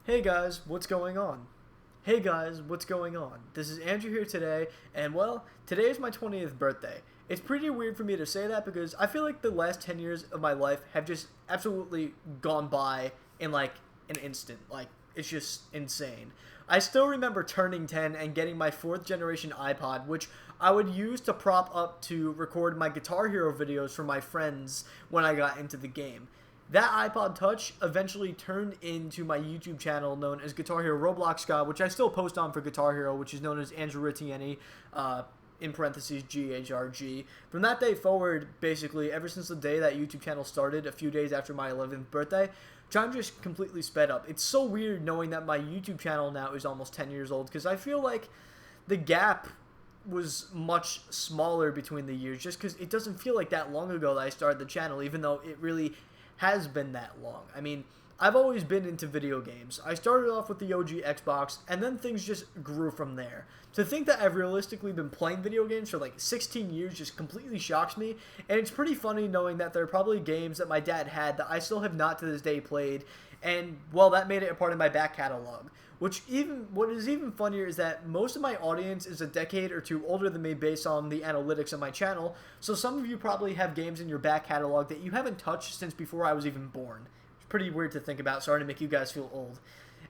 Hey guys, what's going on? Hey guys, what's going on? This is Andrew here today, and well, today is my 20th birthday. It's pretty weird for me to say that because I feel like the last 10 years of my life have just absolutely gone by in like an instant. Like, it's just insane. I still remember turning 10 and getting my 4th generation iPod, which I would use to prop up to record my Guitar Hero videos for my friends when I got into the game. That iPod Touch eventually turned into my YouTube channel known as Guitar Hero Roblox God, which I still post on for Guitar Hero, which is known as Andrew Ritieni, in parentheses GHRG. From that day forward, basically, ever since the day that YouTube channel started, a few days after my 11th birthday, time just completely sped up. It's so weird knowing that my YouTube channel now is almost 10 years old, because I feel like the gap was much smaller between the years, just because it doesn't feel like that long ago that I started the channel, even though it really has been that long. I mean, I've always been into video games. I started off with the OG Xbox, and then things just grew from there. To think that I've realistically been playing video games for like 16 years just completely shocks me, and it's pretty funny knowing that there are probably games that my dad had that I still have not to this day played, and, well, that made it a part of my back catalog. What is even funnier is that most of my audience is a decade or two older than me based on the analytics of my channel, so some of you probably have games in your back catalog that you haven't touched since before I was even born. It's pretty weird to think about, sorry to make you guys feel old.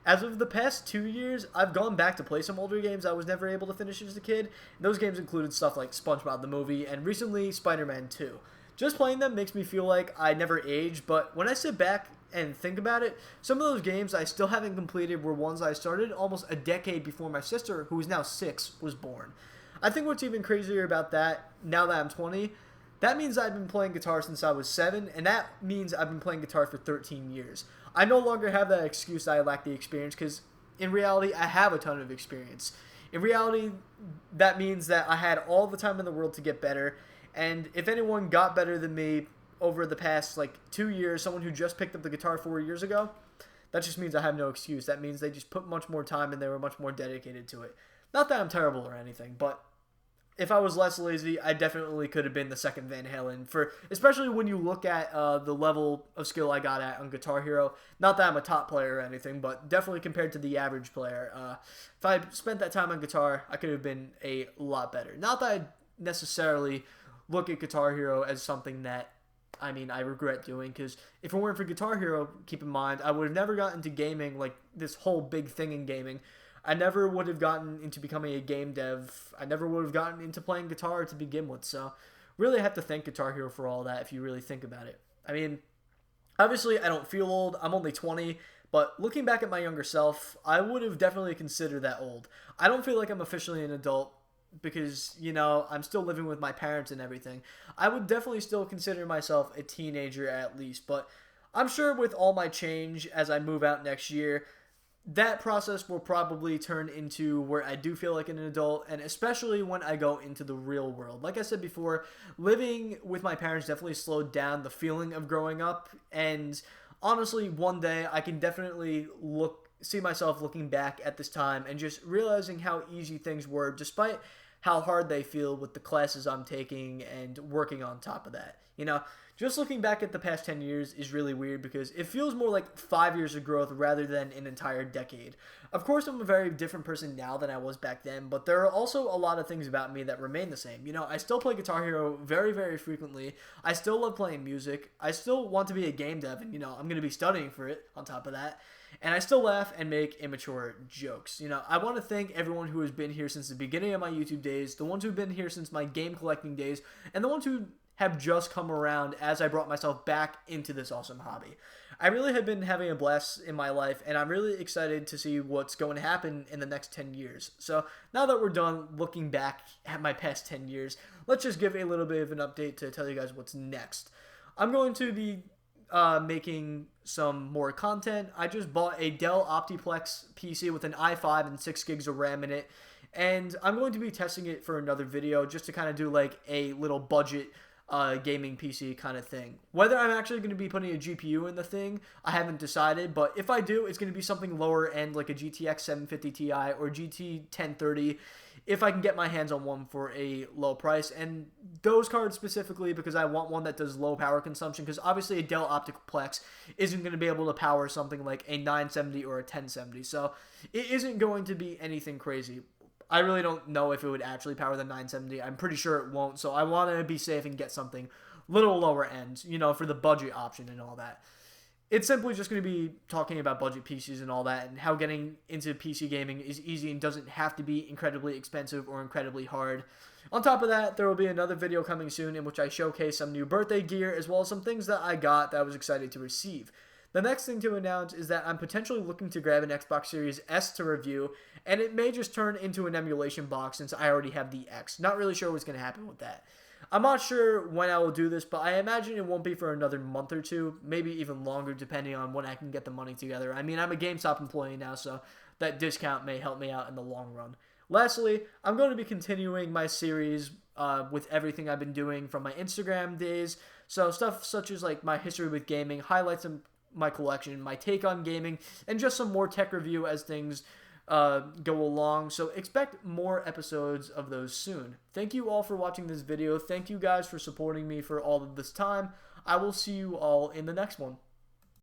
As of the past 2 years, I've gone back to play some older games I was never able to finish as a kid. Those games included stuff like SpongeBob the Movie and recently Spider-Man 2. Just playing them makes me feel like I never aged, but when I sit back and think about it, some of those games I still haven't completed were ones I started almost a decade before my sister, who is now 6, was born. I think what's even crazier about that, now that I'm 20, that means I've been playing guitar since I was 7, and that means I've been playing guitar for 13 years. I no longer have that excuse that I lack the experience, because in reality, I have a ton of experience. In reality, that means that I had all the time in the world to get better, and if anyone got better than me over the past, 2 years, someone who just picked up the guitar 4 years ago, that just means I have no excuse. That means they just put much more time and they were much more dedicated to it. Not that I'm terrible or anything, but if I was less lazy, I definitely could have been the second Van Halen, especially when you look at the level of skill I got at on Guitar Hero. Not that I'm a top player or anything, but definitely compared to the average player. If I spent that time on guitar, I could have been a lot better. Not that I necessarily look at Guitar Hero as something that I regret doing, because if it weren't for Guitar Hero, keep in mind, I would have never gotten into gaming, like this whole big thing in gaming. I never would have gotten into becoming a game dev. I never would have gotten into playing guitar to begin with. So really have to thank Guitar Hero for all that if you really think about it. I mean, obviously I don't feel old. I'm only 20. But looking back at my younger self, I would have definitely considered that old. I don't feel like I'm officially an adult because, I'm still living with my parents and everything. I would definitely still consider myself a teenager at least. But I'm sure with all my change as I move out next year, that process will probably turn into where I do feel like an adult, and especially when I go into the real world. Like I said before, living with my parents definitely slowed down the feeling of growing up, and honestly, one day I can definitely see myself looking back at this time and just realizing how easy things were, despite how hard they feel with the classes I'm taking and working on top of that. Just looking back at the past 10 years is really weird because it feels more like 5 years of growth rather than an entire decade. Of course, I'm a very different person now than I was back then, but there are also a lot of things about me that remain the same. I still play Guitar Hero very, very frequently. I still love playing music. I still want to be a game dev, and, I'm going to be studying for it on top of that. And I still laugh and make immature jokes. I want to thank everyone who has been here since the beginning of my YouTube days, the ones who've been here since my game collecting days, and the ones who have just come around as I brought myself back into this awesome hobby. I really have been having a blast in my life, and I'm really excited to see what's going to happen in the next 10 years. So now that we're done looking back at my past 10 years, let's just give a little bit of an update to tell you guys what's next. I'm going to be making some more content. I just bought a Dell Optiplex PC with an i5 and 6 gigs of RAM in it, and I'm going to be testing it for another video just to kind of do like a little budget gaming PC kind of thing. Whether I'm actually going to be putting a GPU in the thing, I haven't decided, but if I do, it's going to be something lower end like a GTX 750 Ti or GT 1030. if I can get my hands on one for a low price. And those cards specifically because I want one that does low power consumption, because obviously a Dell Optical Plex isn't going to be able to power something like a 970 or a 1070. So it isn't going to be anything crazy. I really don't know if it would actually power the 970. I'm pretty sure it won't. So I want to be safe and get something little lower end, you know, for the budget option and all that. It's simply just going to be talking about budget PCs and all that, and how getting into PC gaming is easy and doesn't have to be incredibly expensive or incredibly hard. On top of that, there will be another video coming soon in which I showcase some new birthday gear as well as some things that I got that I was excited to receive. The next thing to announce is that I'm potentially looking to grab an Xbox Series S to review, and it may just turn into an emulation box since I already have the X. Not really sure what's going to happen with that. I'm not sure when I will do this, but I imagine it won't be for another month or two, maybe even longer depending on when I can get the money together. I mean, I'm a GameStop employee now, so that discount may help me out in the long run. Lastly, I'm going to be continuing my series with everything I've been doing from my Instagram days. So stuff such as like my history with gaming, highlights of my collection, my take on gaming, and just some more tech review as things go along. So expect more episodes of those soon. Thank you all for watching this video. Thank you guys for supporting me for all of this time. I will see you all in the next one.